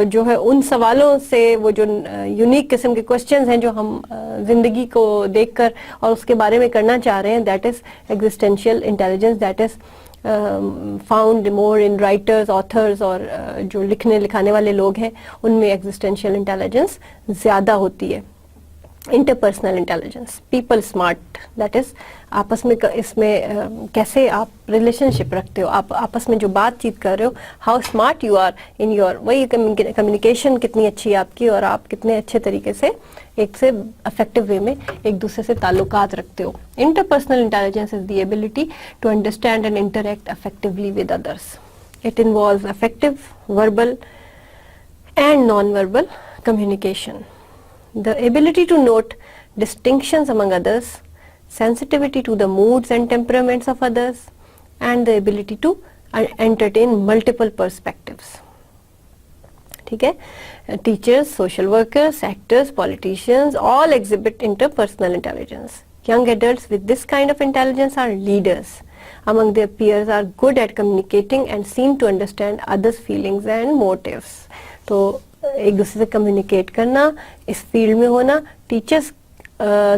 Speaker 1: جو ہے ان سوالوں سے وہ جو یونیک قسم کے کوشچنز ہیں جو ہم زندگی کو دیکھ کر اور اس کے بارے میں کرنا چاہ رہے ہیں, that is existential intelligence. That is found more in writers, authors, اور جو لکھانے والے لوگ ہیں ان میں ایگزسٹینشیل انٹیلیجنس زیادہ ہوتی ہے. Interpersonal intelligence, people smart, that is آپس میں اس میں کیسے آپ ریلیشن شپ رکھتے ہو, آپ آپس میں جو بات چیت کر رہے ہو, how smart you are in your, وہی کمیونیکیشن کتنی اچھی ہے آپ کی, اور آپ کتنے اچھے طریقے سے ایک سے افیکٹو وے میں ایک دوسرے سے تعلقات رکھتے ہو. Interpersonal intelligence is the ability to understand and interact effectively with others. It involves effective verbal and non verbal communication. The ability to note distinctions among others, sensitivity to the moods and temperaments of others, and the ability to entertain multiple perspectives. ٹھیک ہے, teachers, social workers, actors, politicians all exhibit interpersonal intelligence. Young adults with this kind of intelligence are leaders among their peers, are good at communicating and seem to understand others' feelings and motives. تو ایک دوسرے سے communicate کرنا, اس field میں ہونا. Teachers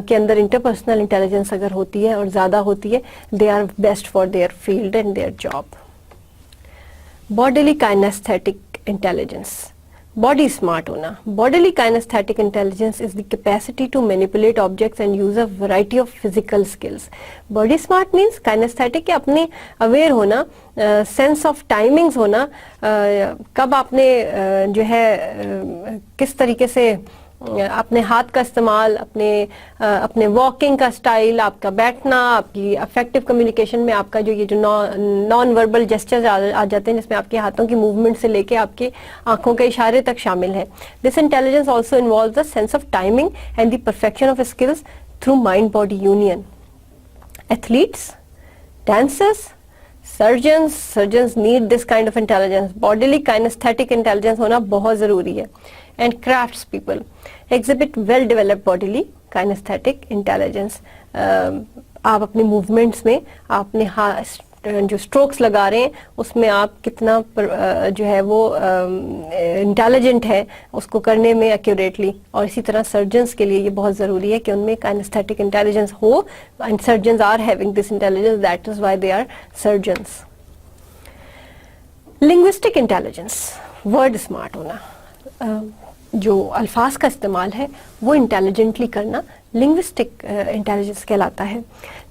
Speaker 1: کے اندر interpersonal intelligence اگر ہوتی ہے اور زیادہ ہوتی ہے, they are best for their field and their job. Bodily kinesthetic intelligence, body smart ہونا. Bodily kinesthetic intelligence is the capacity to manipulate objects and use a variety of physical skills. Body smart means kinesthetic کے اپنے aware ہونا, sense of timings ہونا, کب آپ نے جو ہے کس طریقے سے اپنے ہاتھ کا استعمال, اپنے واکنگ کا سٹائل, آپ کا بیٹھنا, آپ کی افیکٹو کمیونیکیشن میں آپ کا جو یہ جو نان وربل جسچرز آ جاتے ہیں جس میں آپ کے ہاتھوں کی موومنٹ سے لے کے آپ کے آنکھوں کے اشارے تک شامل ہیں. This intelligence also involves the sense of timing and the perfection of skills through mind body union. Athletes, dancers, surgeons need this kind of intelligence. Bodily kinesthetic intelligence ہونا بہت ضروری ہے. And crafts people exhibit well developed bodily kinesthetic intelligence. آپ اپنے movements میں آپ نے جو اسٹروکس لگا رہے ہیں اس میں آپ کتنا جو ہے وہ انٹیلیجنٹ ہے اس کو کرنے میں ایکوریٹلی. اور اسی طرح سرجنس کے لیے یہ بہت ضروری ہے کہ ان میں کائنیستھیٹک انٹیلیجنس ہو, and surgeons are having this intelligence, that is why they are surgeons. Linguistic intelligence, word smart ہونا, جو الفاظ کا استعمال ہے وہ انٹیلیجنٹلی کرنا لنگوسٹک انٹیلیجنس کہلاتا ہے.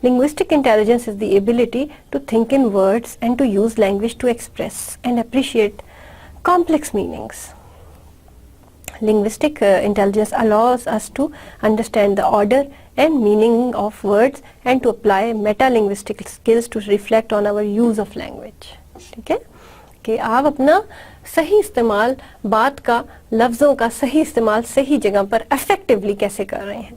Speaker 1: Linguistic intelligence is the ability to think in words and to use language to express and appreciate complex meanings. Linguistic intelligence allows us to understand the order and meaning of words and to apply meta-linguistic skills to reflect on our use of language. ٹھیک ہے کہ آپ اپنا صحیح استعمال, بات کا, لفظوں کا صحیح استعمال صحیح جگہ پر افیکٹولی کیسے کر رہے ہیں.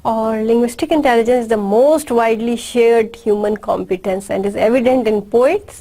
Speaker 1: اور linguistic intelligence is the most widely shared human competence and is evident in poets,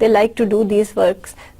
Speaker 1: they like to do these works.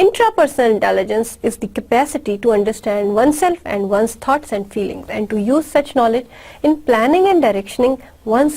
Speaker 1: Intrapersonal intelligence is the capacity to understand oneself and one's thoughts and feelings and to use such knowledge in planning and directioning one's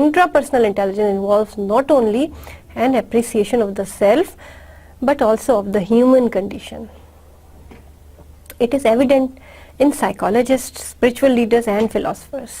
Speaker 1: Intrapersonal intelligence involves not only an appreciation of the self but also of the human condition. It is evident in psychologists, spiritual leaders and philosophers.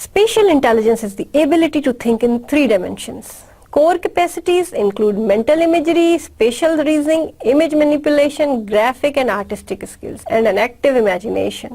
Speaker 1: Spatial intelligence is the ability to think in 3 dimensions. Core capacities include mental imagery, spatial reasoning, image manipulation, graphic and artistic skills, and an active imagination.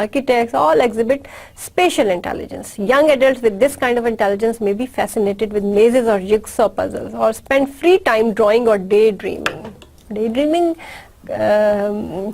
Speaker 1: architects, all exhibit spatial intelligence. Young adults with this kind of intelligence may be fascinated with mazes or jigsaw puzzles, or spend free time drawing or daydreaming. Daydreaming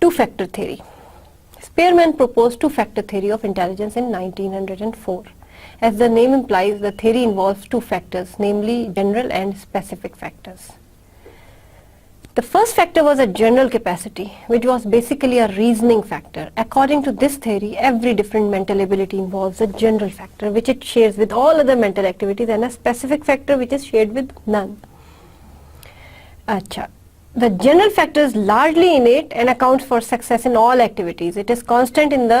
Speaker 1: 2 factor theory. Spearman proposed 2 factor theory of intelligence in 1904. As the name implies, the theory involves 2 factors, namely general and specific factors. The first factor was a general capacity, which was basically a reasoning factor. According to this theory, every different mental ability involves a general factor, which it shares with all other mental activities, and a specific factor, which is shared with none. Acha. The general factor is largely innate and accounts for success in all activities. It is constant in the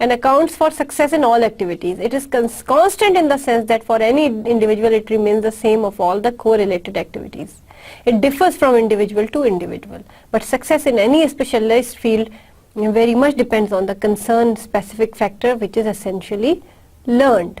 Speaker 1: and accounts for success in all activities. It is constant in the sense that for any individual it remains the same of all the correlated activities. It differs from individual to individual, but success in any specialized field very much depends on the concerned specific factor which is essentially learned.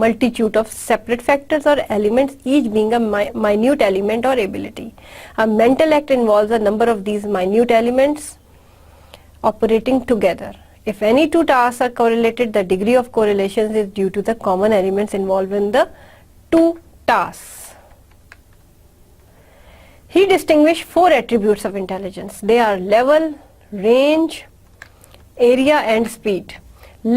Speaker 1: multitude of separate factors or elements, each being a minute element or ability. A mental act involves a number of these minute elements operating together. If any 2 tasks are correlated, the degree of correlation is due to the common elements involved in the 2 tasks. He distinguished 4 attributes of intelligence. They are level, range, area and speed.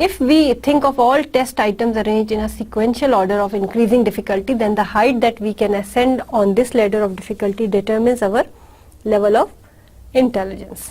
Speaker 1: If we think of all test items arranged in a sequential order of increasing difficulty, then the height that we can ascend on this ladder of difficulty determines our level of intelligence.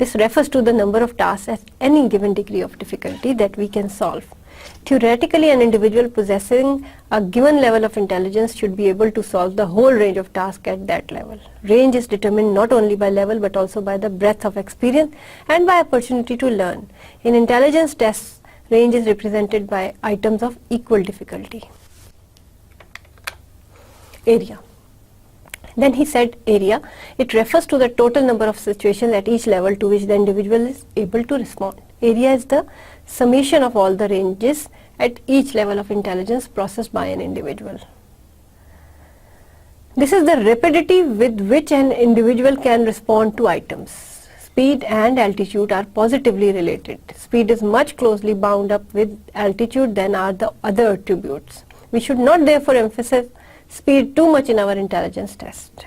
Speaker 1: this refers to the number of tasks at any given degree of difficulty that we can solve. Theoretically, an individual possessing a given level of intelligence should be able to solve the whole range of tasks at that level. Range is determined not only by level but also by the breadth of experience and by opportunity to learn. In intelligence tests, range is represented by items of equal difficulty. Area. Then he said area, it refers to the total number of situations at each level to which the individual is able to respond. Area is the summation of all the ranges at each level of intelligence processed by an individual. This is the rapidity with which an individual can respond to items. Speed and altitude are positively related. Speed is much closely bound up with altitude than are the other attributes. We should not therefore emphasize speed too much in our intelligence test.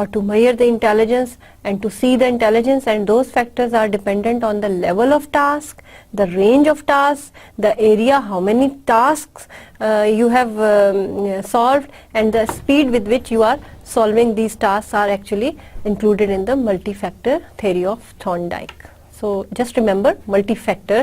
Speaker 1: or to measure the intelligence and to see the intelligence, and those factors are dependent on the level of task, the range of tasks, the area, how many tasks you have solved, and the speed with which you are solving these tasks are actually included in the multi-factor theory of Thorndike. So just remember multi-factor,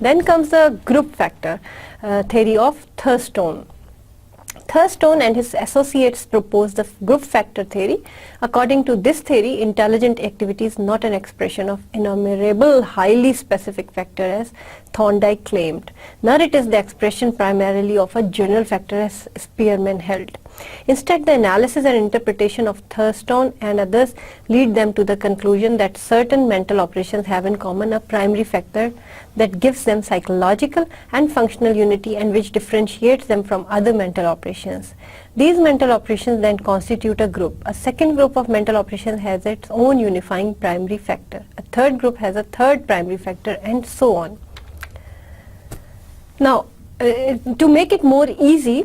Speaker 1: Then comes the group factor theory of Thurstone. Thurstone and his associates proposed the group factor theory. According to this theory, intelligent activity is not an expression of enumerable highly specific factor as Thorndike claimed, nor it is the expression primarily of a general factor as Spearman held. Instead, the analysis and interpretation of Thurstone and others lead them to the conclusion that certain mental operations have in common a primary factor that gives them psychological and functional unity and which differentiates them from other mental operations. These mental operations then constitute a group. A second group of mental operations has its own unifying primary factor. A third group has a third primary factor, and so on. Now, to make it more easy,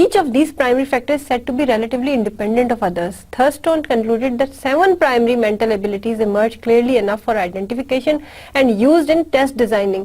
Speaker 1: each of these primary factors is said to be relatively independent of others. Thurstone concluded that 7 primary mental abilities emerge clearly enough for identification and used in test designing.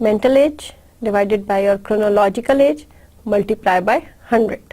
Speaker 1: mental age divided by your chronological age multiply by 100.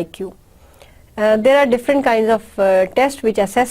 Speaker 1: IQ. There are different kinds of tests which assess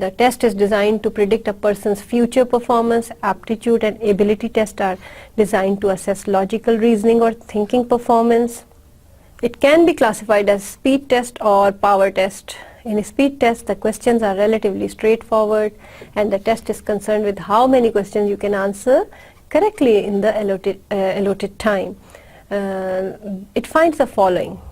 Speaker 1: The test is designed to predict a person's future performance. Aptitude and ability tests are designed to assess logical reasoning or thinking performance. It can be classified as speed test or power test. In a speed test, the questions are relatively straightforward and the test is concerned with how many questions you can answer correctly in the allotted time. It finds the following.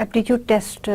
Speaker 1: aptitude test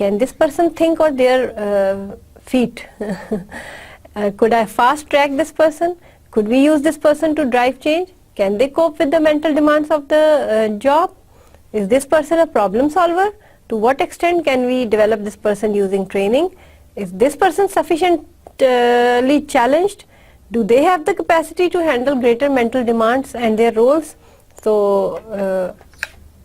Speaker 1: can this person think on their feet? Could I fast track this person? Could we use this person to drive change? Can they cope with the mental demands of the job? Is this person a problem solver? To what extent can we develop this person using training? Is this person sufficiently challenged? Do they have the capacity to handle greater mental demands and their roles? So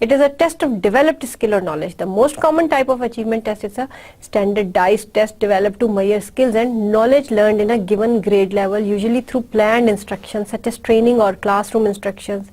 Speaker 1: It is a test of developed skill or knowledge. The most common type of achievement test is a standardized test developed to measure skills and knowledge learned in a given grade level, usually through planned instructions such as training or classroom instructions.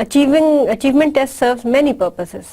Speaker 1: achievement test serves many purposes.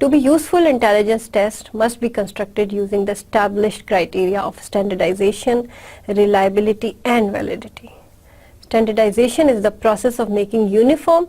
Speaker 1: To be useful, intelligence test must be constructed using the established criteria of standardization, reliability and validity. Standardization is the process of making uniform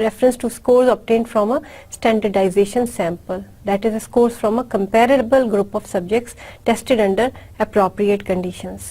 Speaker 1: reference to scores obtained from a standardization sample. That is scores from a comparable group of subjects tested under appropriate conditions.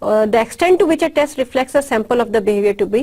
Speaker 1: the extent to which a test reflects a sample of the behavior to be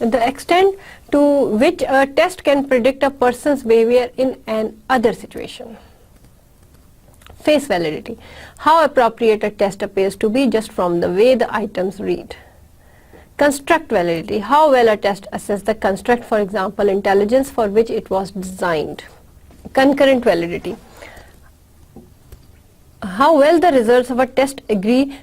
Speaker 1: the extent to which a test can predict a person's behavior in an other situation. Face validity, how appropriate a test appears to be just from the way the items read. Construct validity, how well a test assesses the construct, for example, intelligence for which it was designed. Concurrent validity, how well the results of a test agree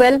Speaker 1: well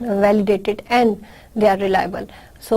Speaker 1: validated and they are reliable. So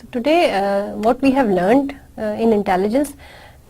Speaker 1: So today what we have learned in intelligence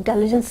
Speaker 1: intelligence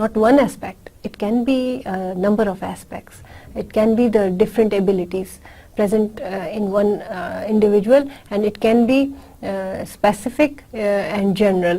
Speaker 1: not one aspect, it can be a number of aspects. It can be the different abilities present in one individual, and it can be specific and general.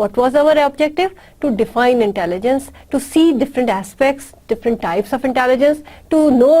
Speaker 1: What was our objective? To define intelligence, to see different aspects, different types of intelligence, to know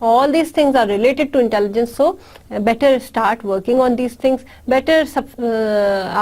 Speaker 1: all these things are related to intelligence. So better start working on these things. better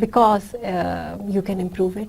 Speaker 1: because you can improve it.